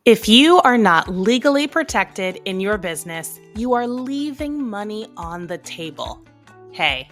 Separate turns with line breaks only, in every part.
If you are not legally protected in your business, you are leaving money on the table. Hey,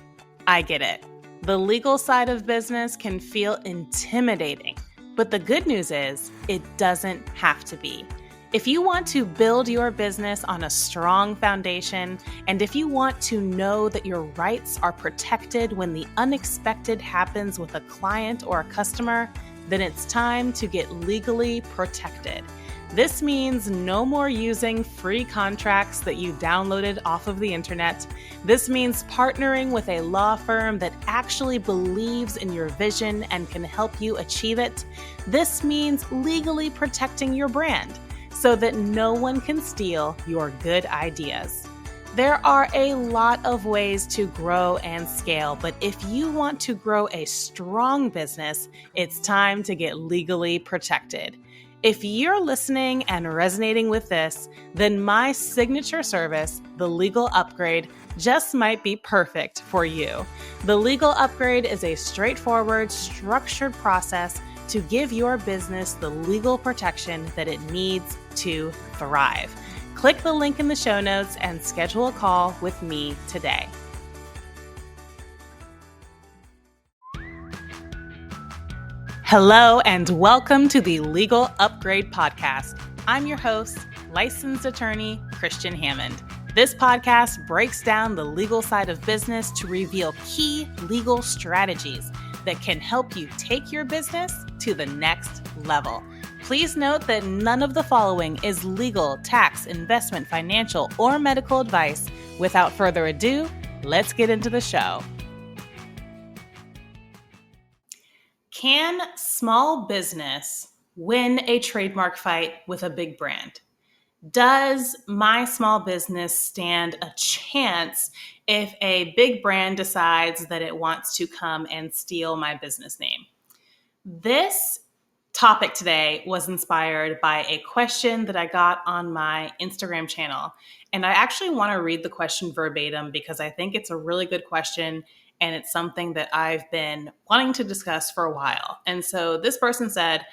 I get it. The legal side of business can feel intimidating, but the good news is it doesn't have to be. If you want to build your business on a strong foundation, and if you want to know that your rights are protected when the unexpected happens with a client or a customer, then it's time to get legally protected. This means no more using free contracts that you downloaded off of the internet. This means partnering with a law firm that actually believes in your vision and can help you achieve it. This means legally protecting your brand so that no one can steal your good ideas. There are a lot of ways to grow and scale, but if you want to grow a strong business, it's time to get legally protected. If you're listening and resonating with this, then my signature service, the Legal Upgrade, just might be perfect for you. The Legal Upgrade is a straightforward, structured process to give your business the legal protection that it needs to thrive. Click the link in the show notes and schedule a call with me today. Hello and welcome to the Legal Upgrade Podcast. I'm your host, licensed attorney Christian Hammond. This podcast breaks down the legal side of business to reveal key legal strategies that can help you take your business to the next level. Please note that none of the following is legal, tax, investment, financial, or medical advice. Without further ado, let's get into the show. Can small business win a trademark fight with a big brand? Does my small business stand a chance if a big brand decides that it wants to come and steal my business name? This topic today was inspired by a question that I got on my Instagram channel. And I actually want to read the question verbatim because I think it's a really good question. And it's something that I've been wanting to discuss for a while. And so this person said,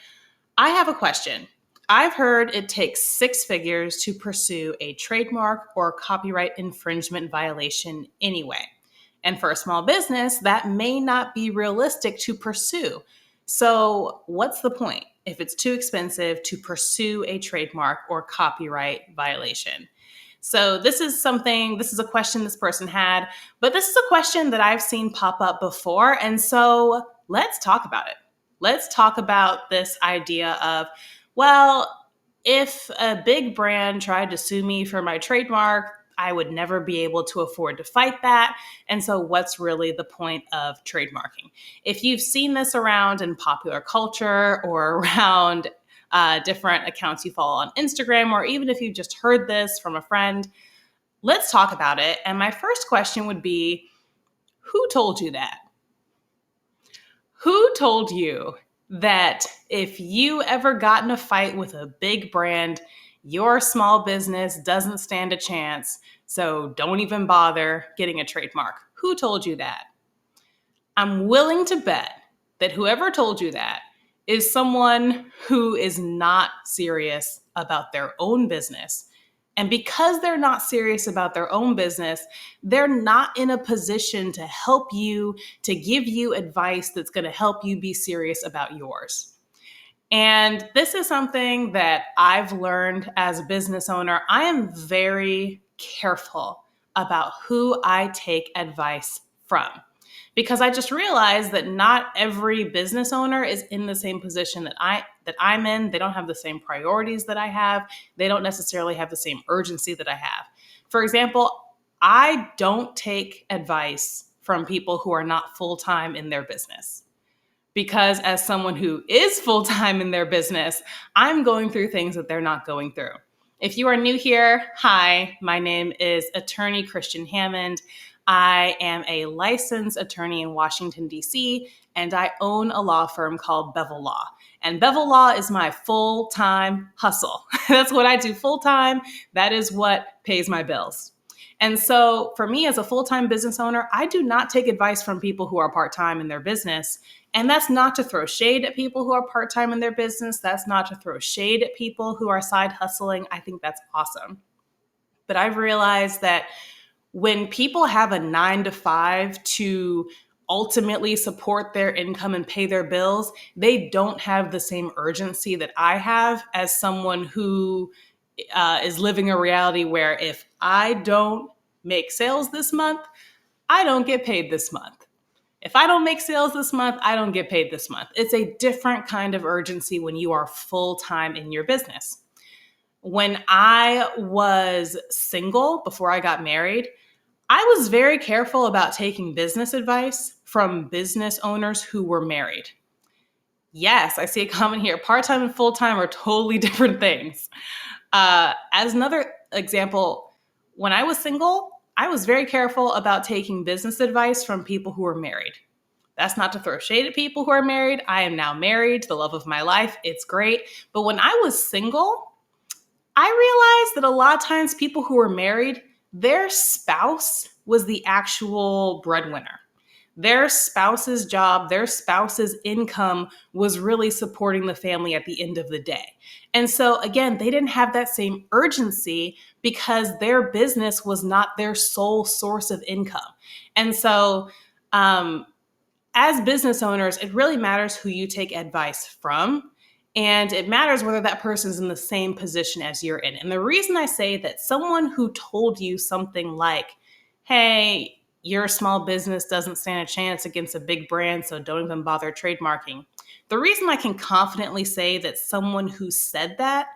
I have a question. I've heard it takes 6 figures to pursue a trademark or copyright infringement violation anyway. And for a small business, that may not be realistic to pursue. So what's the point if it's too expensive to pursue a trademark or copyright violation? So this is a question this person had, but this is a question that I've seen pop up before. And so let's talk about it. Let's talk about this idea of, well, if a big brand tried to sue me for my trademark, I would never be able to afford to fight that. And so what's really the point of trademarking? If you've seen this around in popular culture or around different accounts you follow on Instagram, or even if you just heard this from a friend, let's talk about it. And my first question would be, who told you that? Who told you that if you ever got in a fight with a big brand, your small business doesn't stand a chance, so don't even bother getting a trademark? Who told you that? I'm willing to bet that whoever told you that is someone who is not serious about their own business. And because they're not serious about their own business, they're not in a position to help you, to give you advice that's going to help you be serious about yours. And this is something that I've learned as a business owner. I am very careful about who I take advice from, because I just realized that not every business owner is in the same position that I'm in. They don't have the same priorities that I have. They don't necessarily have the same urgency that I have. For example, I don't take advice from people who are not full-time in their business, because as someone who is full-time in their business, I'm going through things that they're not going through. If you are new here, hi, my name is attorney Christian Hammond. I am a licensed attorney in Washington, D.C., and I own a law firm called Bevel Law. And Bevel Law is my full-time hustle. That's what I do full-time. That is what pays my bills. And so for me as a full-time business owner, I do not take advice from people who are part-time in their business. And that's not to throw shade at people who are part-time in their business. That's not to throw shade at people who are side hustling. I think that's awesome. But I've realized that when people have a 9 to 5 to ultimately support their income and pay their bills, they don't have the same urgency that I have as someone who is living a reality where if I don't make sales this month, I don't get paid this month. If I don't make sales this month, I don't get paid this month. It's a different kind of urgency when you are full time in your business. When I was single before I got married, I was very careful about taking business advice from business owners who were married. Yes, I see a comment here. Part-time and full-time are totally different things. As another example, when I was single, I was very careful about taking business advice from people who were married. That's not to throw shade at people who are married. I am now married to the love of my life. It's great. But when I was single, I realized that a lot of times people who were married, their spouse was the actual breadwinner. Their spouse's job, their spouse's income was really supporting the family at the end of the day. And so, again, they didn't have that same urgency because their business was not their sole source of income. And so, as business owners, it really matters who you take advice from. And it matters whether that person's in the same position as you're in. And the reason I say that someone who told you something like, hey, your small business doesn't stand a chance against a big brand, so don't even bother trademarking. The reason I can confidently say that someone who said that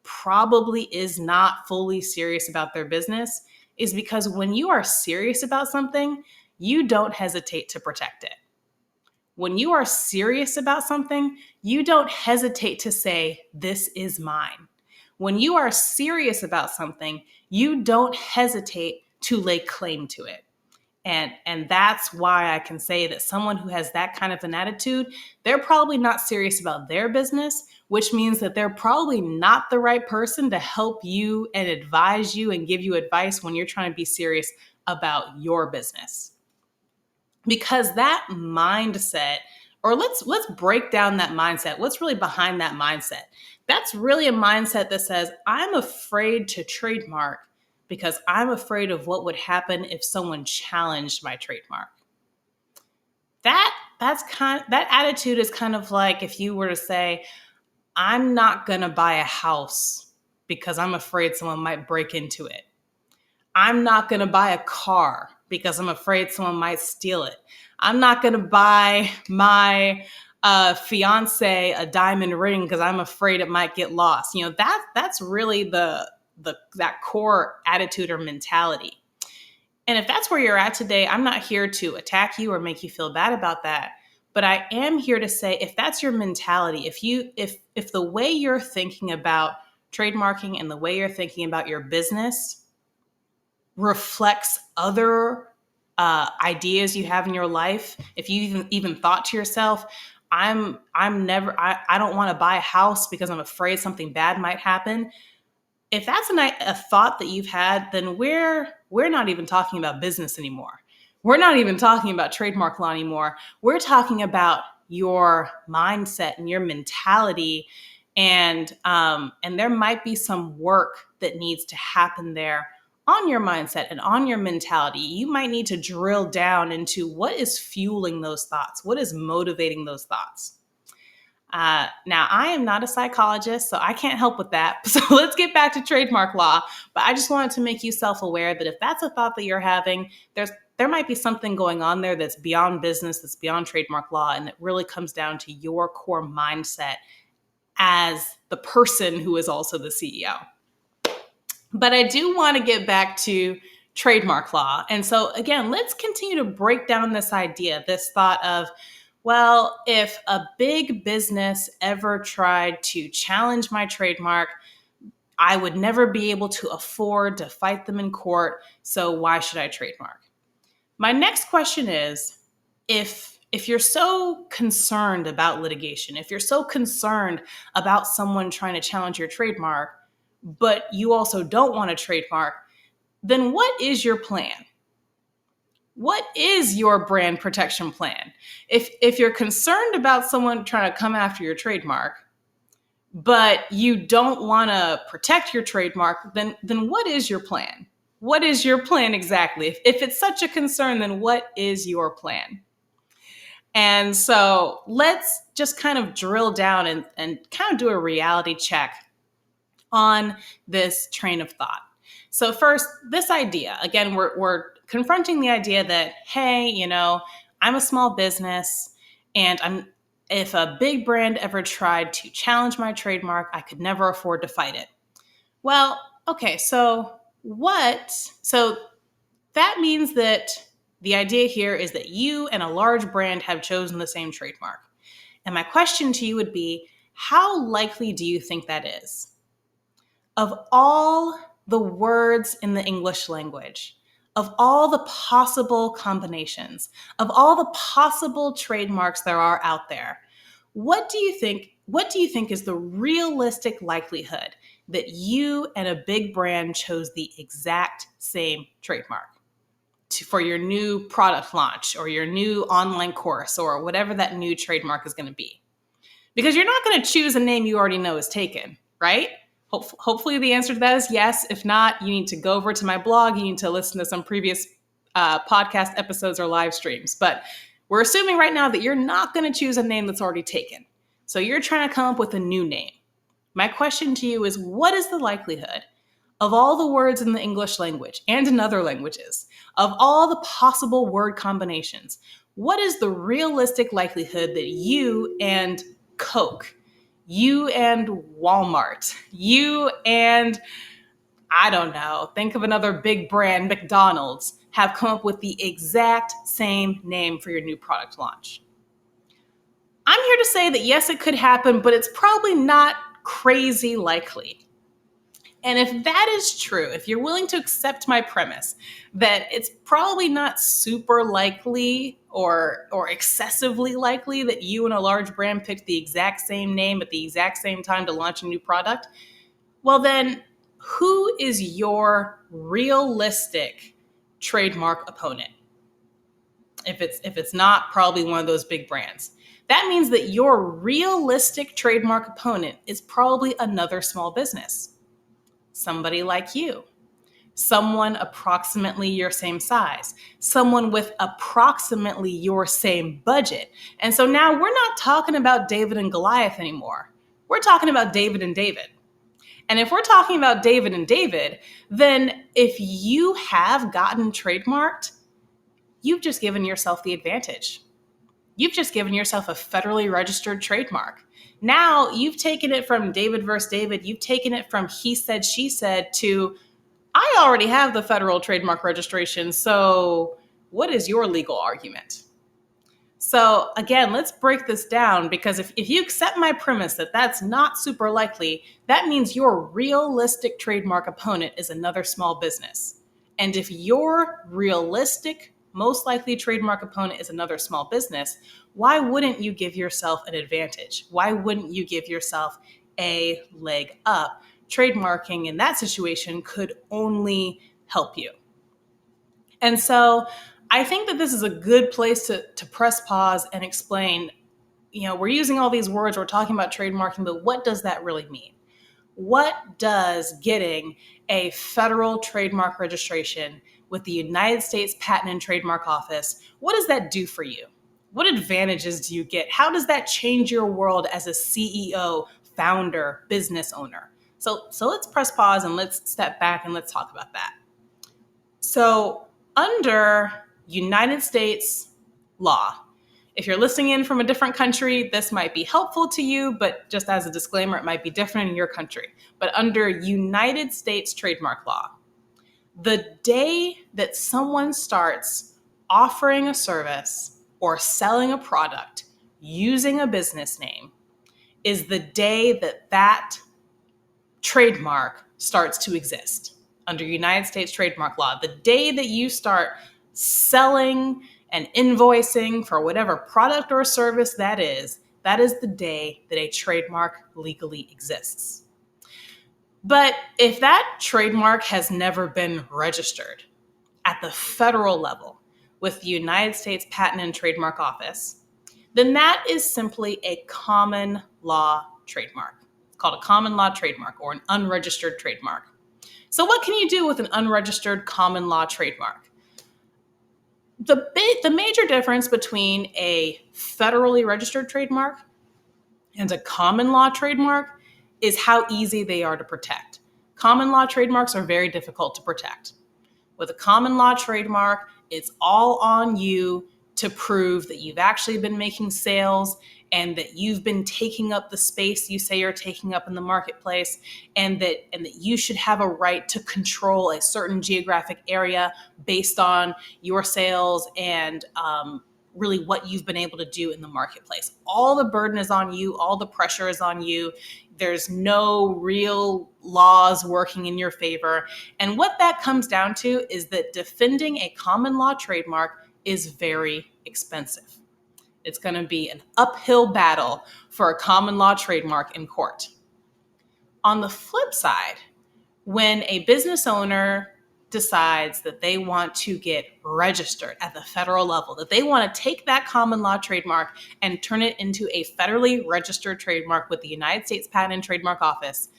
probably is not fully serious about their business is because when you are serious about something, you don't hesitate to protect it. When you are serious about something, you don't hesitate to say, this is mine. When you are serious about something, you don't hesitate to lay claim to it. And that's why I can say that someone who has that kind of an attitude, they're probably not serious about their business, which means that they're probably not the right person to help you and advise you and give you advice when you're trying to be serious about your business. Because that mindset, or let's break down that mindset. What's really behind that mindset? That's really a mindset that says, I'm afraid to trademark because I'm afraid of what would happen if someone challenged my trademark. That attitude is kind of like if you were to say, I'm not going to buy a house because I'm afraid someone might break into it. I'm not going to buy a car because I'm afraid someone might steal it. I'm not going to buy my fiance a diamond ring because I'm afraid it might get lost. You know, that's really that core attitude or mentality. And if that's where you're at today, I'm not here to attack you or make you feel bad about that. But I am here to say, if that's your mentality, if the way you're thinking about trademarking and the way you're thinking about your business reflects other ideas you have in your life, if you even thought to yourself, I don't want to buy a house because I'm afraid something bad might happen. If that's a thought that you've had, then we're not even talking about business anymore. We're not even talking about trademark law anymore. We're talking about your mindset and your mentality, and there might be some work that needs to happen there on your mindset and on your mentality. You might need to drill down into what is fueling those thoughts, what is motivating those thoughts. Now, I am not a psychologist, so I can't help with that. So let's get back to trademark law. But I just wanted to make you self-aware that if that's a thought that you're having, there might be something going on there that's beyond business, that's beyond trademark law, and that really comes down to your core mindset as the person who is also the CEO. But I do want to get back to trademark law. And so again, let's continue to break down this idea, this thought of, well, if a big business ever tried to challenge my trademark, I would never be able to afford to fight them in court. So why should I trademark? My next question is, if you're so concerned about litigation, if you're so concerned about someone trying to challenge your trademark, but you also don't want to trademark, then what is your plan? what is your brand protection plan? If you're concerned about someone trying to come after your trademark, but you don't want to protect your trademark, then what is your plan? What is your plan exactly? If it's such a concern, then what is your plan? And so let's just kind of drill down and kind of do a reality check on this train of thought. So first, this idea, again, we're confronting the idea that, hey, I'm a small business and if a big brand ever tried to challenge my trademark, I could never afford to fight it. Well, okay, so what? So that means that the idea here is that you and a large brand have chosen the same trademark. And my question to you would be, how likely do you think that is? Of all the words in the English language, of all the possible combinations, of all the possible trademarks there are out there, what do you think is the realistic likelihood that you and a big brand chose the exact same trademark for your new product launch or your new online course or whatever that new trademark is going to be? Because you're not going to choose a name you already know is taken, right? Hopefully the answer to that is yes. If not, you need to go over to my blog. You need to listen to some previous podcast episodes or live streams. But we're assuming right now that you're not going to choose a name that's already taken. So you're trying to come up with a new name. My question to you is, what is the likelihood of all the words in the English language and in other languages, of all the possible word combinations, what is the realistic likelihood that you and Coke, you and Walmart, you and, I don't know, think of another big brand, McDonald's, have come up with the exact same name for your new product launch? I'm here to say that yes, it could happen, but it's probably not crazy likely. And if that is true, if you're willing to accept my premise that it's probably not super likely or excessively likely that you and a large brand picked the exact same name at the exact same time to launch a new product, well then, who is your realistic trademark opponent? If it's not probably one of those big brands, that means that your realistic trademark opponent is probably another small business. Somebody like you, someone approximately your same size, someone with approximately your same budget. And so now we're not talking about David and Goliath anymore. We're talking about David and David. And if we're talking about David and David, then if you have gotten trademarked, you've just given yourself the advantage. You've just given yourself a federally registered trademark. Now you've taken it from David versus David. You've taken it from he said, she said to I already have the federal trademark registration. So what is your legal argument? So again, let's break this down, because if you accept my premise that that's not super likely, that means your realistic trademark opponent is another small business. And if your realistic, most likely trademark opponent is another small business, why wouldn't you give yourself an advantage? Why wouldn't you give yourself a leg up? Trademarking in that situation could only help you. And so I think that this is a good place to press pause and explain, we're using all these words, we're talking about trademarking, but what does that really mean? What does getting a federal trademark registration with the United States Patent and Trademark Office, what does that do for you? What advantages do you get? How does that change your world as a CEO, founder, business owner? So let's press pause and let's step back and let's talk about that. So under United States law, if you're listening in from a different country, this might be helpful to you, but just as a disclaimer, it might be different in your country. But under United States trademark law, the day that someone starts offering a service or selling a product using a business name is the day that that trademark starts to exist under United States trademark law. The day that you start selling and invoicing for whatever product or service that is the day that a trademark legally exists. But if that trademark has never been registered at the federal level, with the United States Patent and Trademark Office, then that is simply a common law trademark. It's called a common law trademark or an unregistered trademark. So what can you do with an unregistered common law trademark? The major difference between a federally registered trademark and a common law trademark is how easy they are to protect. Common law trademarks are very difficult to protect. With a common law trademark, it's all on you to prove that you've actually been making sales and that you've been taking up the space you say you're taking up in the marketplace, and that you should have a right to control a certain geographic area based on your sales and really what you've been able to do in the marketplace. All the burden is on you. All the pressure is on you. There's no real laws working in your favor. And what that comes down to is that defending a common law trademark is very expensive. It's going to be an uphill battle for a common law trademark in court. On the flip side, when a business owner decides that they want to get registered at the federal level, that they want to take that common law trademark and turn it into a federally registered trademark with the United States Patent and Trademark Office,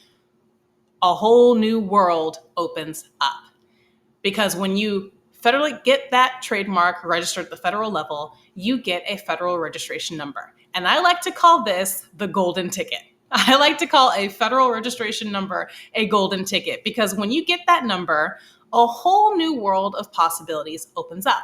a whole new world opens up. Because when you federally get that trademark registered at the federal level, you get a federal registration number. And I like to call this the golden ticket. I like to call a federal registration number a golden ticket, because when you get that number, a whole new world of possibilities opens up.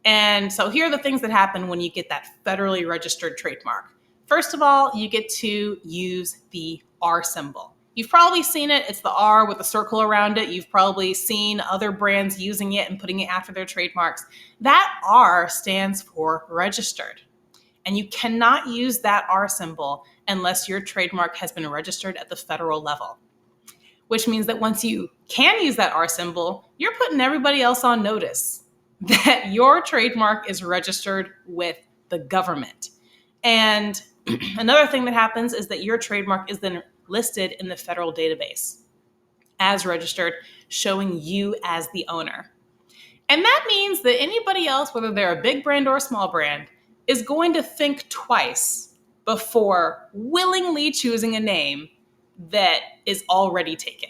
And so here are the things that happen when you get that federally registered trademark. First of all, you get to use the R symbol. You've probably seen it. It's the R with a circle around it. You've probably seen other brands using it and putting it after their trademarks. That R stands for registered. And you cannot use that R symbol unless your trademark has been registered at the federal level, which means that once you can use that R symbol, you're putting everybody else on notice that your trademark is registered with the government. And another thing that happens is that your trademark is then listed in the federal database as registered, showing you as the owner. And that means that anybody else, whether they're a big brand or a small brand, is going to think twice before willingly choosing a name that is already taken.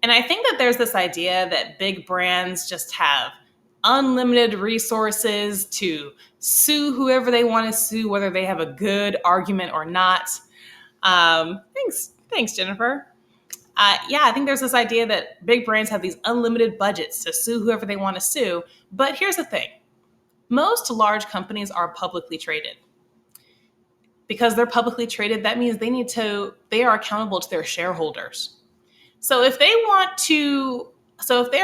And I think that there's this idea that big brands just have unlimited resources to sue whoever they want to sue, whether they have a good argument or not. Thanks, Jennifer. I think there's this idea that big brands have these unlimited budgets to sue whoever they want to sue. But here's the thing. Most large companies are publicly traded. Because they're publicly traded, that means they are accountable to their shareholders. So if they're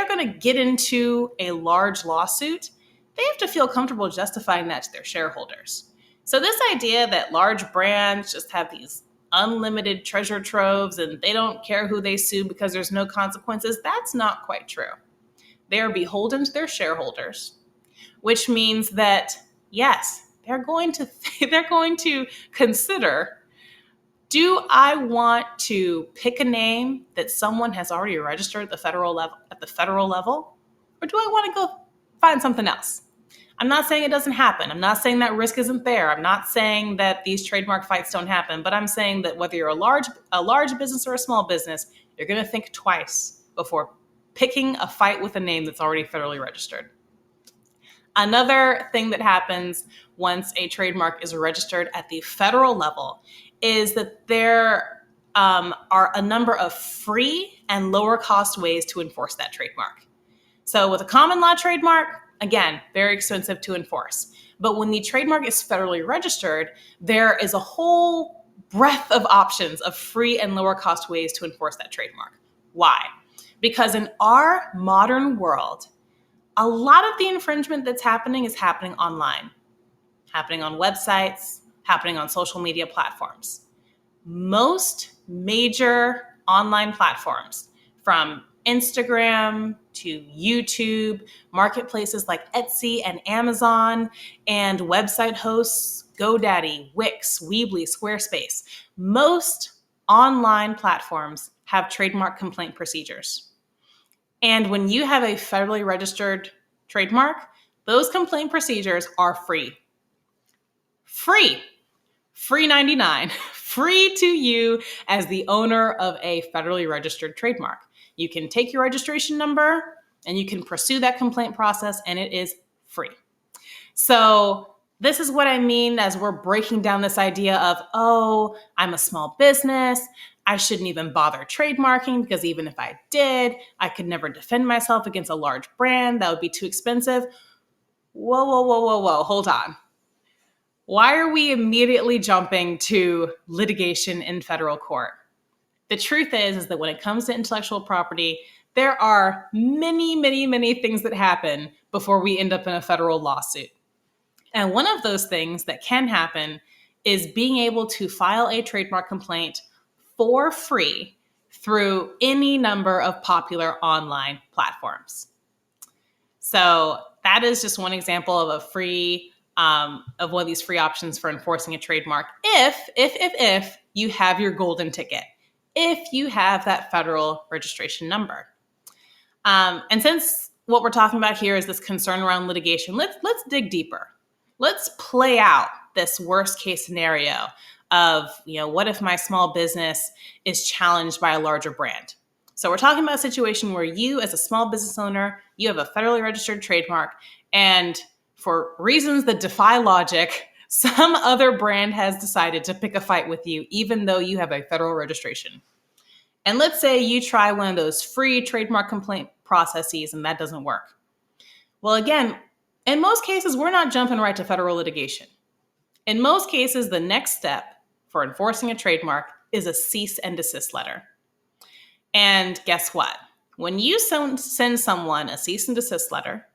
going to get into a large lawsuit, they have to feel comfortable justifying that to their shareholders. So this idea that large brands just have these unlimited treasure troves and they don't care who they sue because there's no consequences, that's not quite true. They are beholden to their shareholders, which means that, yes, they're going to consider, do I want to pick a name that someone has already registered at the federal level, or do I want to go find something else? I'm not saying it doesn't happen. I'm not saying that risk isn't there. I'm not saying that these trademark fights don't happen, but I'm saying that whether you're a large business or a small business, you're going to think twice before picking a fight with a name that's already federally registered. Another thing that happens once a trademark is registered at the federal level is that there are a number of free and lower cost ways to enforce that trademark. So with a common law trademark, again, very expensive to enforce. But when the trademark is federally registered, there is a whole breadth of options of free and lower cost ways to enforce that trademark. Why? Because in our modern world, a lot of the infringement that's happening is happening online, happening on websites, happening on social media platforms. Most major online platforms, from Instagram to YouTube, marketplaces like Etsy and Amazon, and website hosts, GoDaddy, Wix, Weebly, Squarespace, most online platforms have trademark complaint procedures. And when you have a federally registered trademark, those complaint procedures are free. Free 99, free to you as the owner of a federally registered trademark. You can take your registration number and you can pursue that complaint process, and it is free. So this is what I mean as we're breaking down this idea of, oh, I'm a small business. I shouldn't even bother trademarking because even if I did, I could never defend myself against a large brand. That would be too expensive. Whoa. Hold on. Why are we immediately jumping to litigation in federal court? The truth is that when it comes to intellectual property, there are many things that happen before we end up in a federal lawsuit. And one of those things that can happen is being able to file a trademark complaint for free through any number of popular online platforms. So that is just one example of a free of one of these free options for enforcing a trademark if you have your golden ticket, if you have that federal registration number. And since what we're talking about here is this concern around litigation, let's dig deeper. Let's play out this worst case scenario of, what if my small business is challenged by a larger brand? So we're talking about a situation where you, as a small business owner, you have a federally registered trademark, and for reasons that defy logic, some other brand has decided to pick a fight with you, even though you have a federal registration. And let's say you try one of those free trademark complaint processes and that doesn't work. Well, again, in most cases, we're not jumping right to federal litigation. In most cases, the next step for enforcing a trademark is a cease and desist letter. And guess what? When you send someone a cease and desist letter,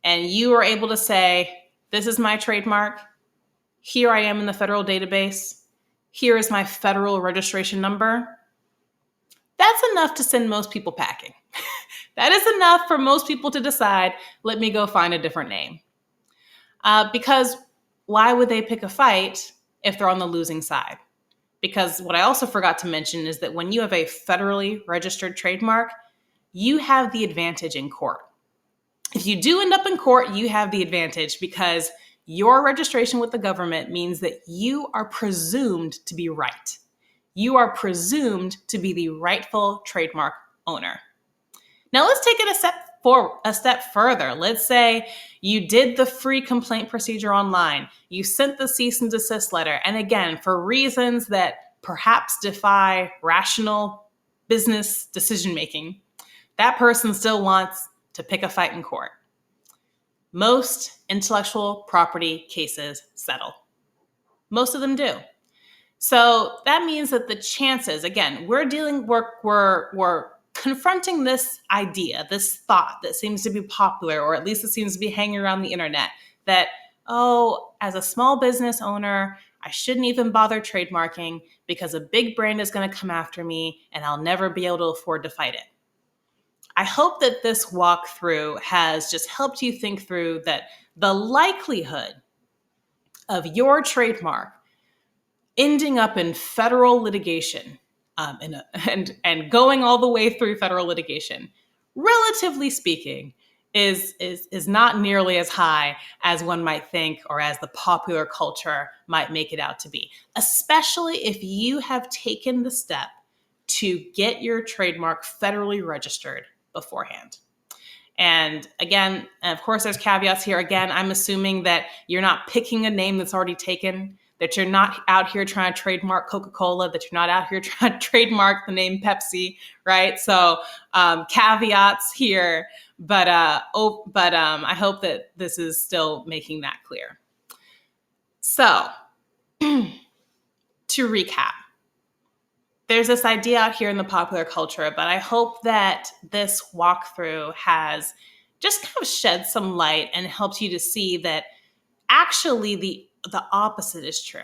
and you are able to say, this is my trademark, here I am in the federal database, here is my federal registration number, that's enough to send most people packing. That is enough for most people to decide, let me go find a different name. Because why would they pick a fight if they're on the losing side? Because what I also forgot to mention is that when you have a federally registered trademark, you have the advantage in court. If you do end up in court, you have the advantage because your registration with the government means that you are presumed to be right. You are presumed to be the rightful trademark owner. Now let's take it a step further. Let's say you did the free complaint procedure online. You sent the cease and desist letter. And again, for reasons that perhaps defy rational business decision making, that person still wants to pick a fight in court. Most intellectual property cases settle. Most of them do. So that means that the chances, again, we're confronting this idea, this thought that seems to be popular, or at least it seems to be hanging around the internet, that, as a small business owner, I shouldn't even bother trademarking because a big brand is going to come after me and I'll never be able to afford to fight it. I hope that this walkthrough has just helped you think through that the likelihood of your trademark ending up in federal litigation and going all the way through federal litigation, relatively speaking, is not nearly as high as one might think or as the popular culture might make it out to be, especially if you have taken the step to get your trademark federally registered beforehand. And again, of course, there's caveats here. Again, I'm assuming that you're not picking a name that's already taken, that you're not out here trying to trademark Coca-Cola, that you're not out here trying to trademark the name Pepsi, right? So caveats here, but I hope that this is still making that clear. So to recap, there's this idea out here in the popular culture, but I hope that this walkthrough has just kind of shed some light and helped you to see that actually the opposite is true.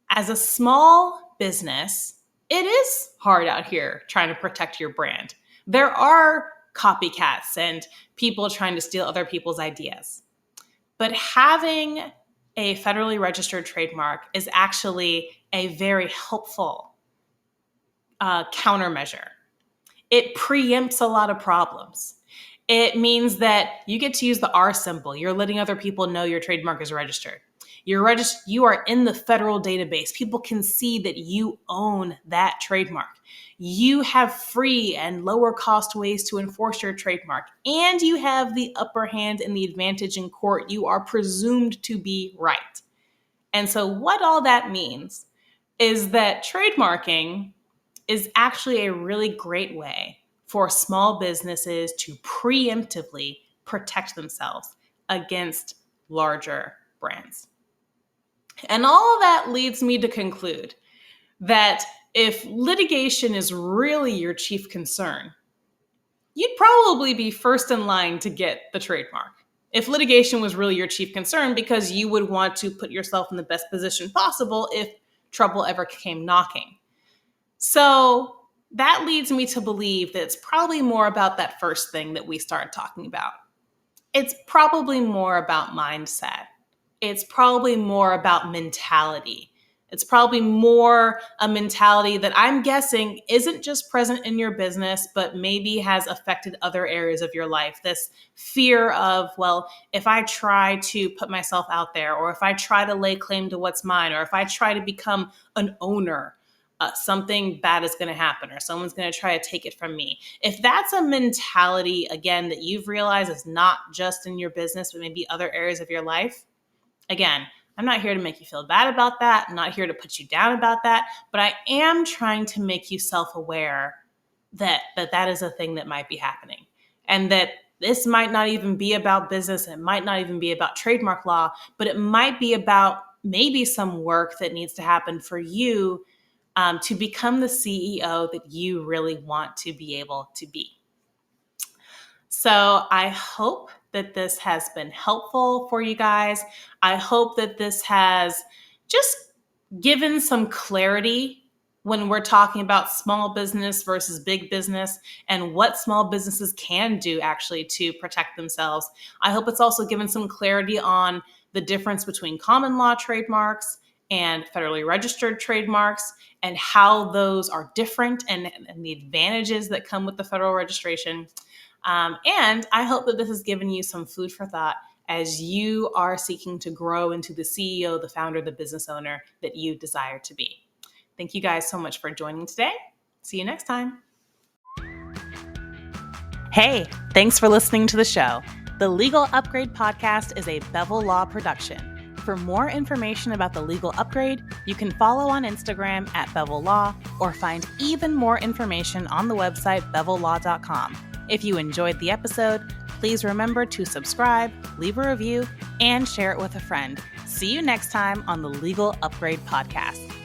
As a small business, it is hard out here trying to protect your brand. There are copycats and people trying to steal other people's ideas. But having a federally registered trademark is actually a very helpful countermeasure. It preempts a lot of problems. It means that you get to use the R symbol. You're letting other people know your trademark is registered. You are in the federal database. People can see that you own that trademark. You have free and lower cost ways to enforce your trademark, and you have the upper hand and the advantage in court. You are presumed to be right. And so what all that means is that trademarking is actually a really great way for small businesses to preemptively protect themselves against larger brands. And all of that leads me to conclude that if litigation is really your chief concern, you'd probably be first in line to get the trademark. If litigation was really your chief concern, because you would want to put yourself in the best position possible if trouble ever came knocking. So that leads me to believe that it's probably more about that first thing that we started talking about. It's probably more about mindset. It's probably more about mentality. It's probably more a mentality that I'm guessing isn't just present in your business, but maybe has affected other areas of your life. This fear of, well, if I try to put myself out there, or if I try to lay claim to what's mine, or if I try to become an owner, something bad is going to happen, or someone's going to try to take it from me. If that's a mentality, again, that you've realized is not just in your business, but maybe other areas of your life, again, I'm not here to make you feel bad about that. I'm not here to put you down about that, but I am trying to make you self-aware that is a thing that might be happening, and that this might not even be about business. It might not even be about trademark law, but it might be about maybe some work that needs to happen for you to become the CEO that you really want to be able to be. So I hope that this has been helpful for you guys. I hope that this has just given some clarity when we're talking about small business versus big business and what small businesses can do actually to protect themselves. I hope it's also given some clarity on the difference between common law trademarks and federally registered trademarks, and how those are different, and the advantages that come with the federal registration. And I hope that this has given you some food for thought as you are seeking to grow into the CEO, the founder, the business owner that you desire to be. Thank you guys so much for joining today. See you next time. Hey, thanks for listening to the show. The Legal Upgrade Podcast is a Bevel Law production. For more information about the Legal Upgrade, you can follow on Instagram at Bevel Law, or find even more information on the website bevellaw.com. If you enjoyed the episode, please remember to subscribe, leave a review, and share it with a friend. See you next time on the Legal Upgrade Podcast.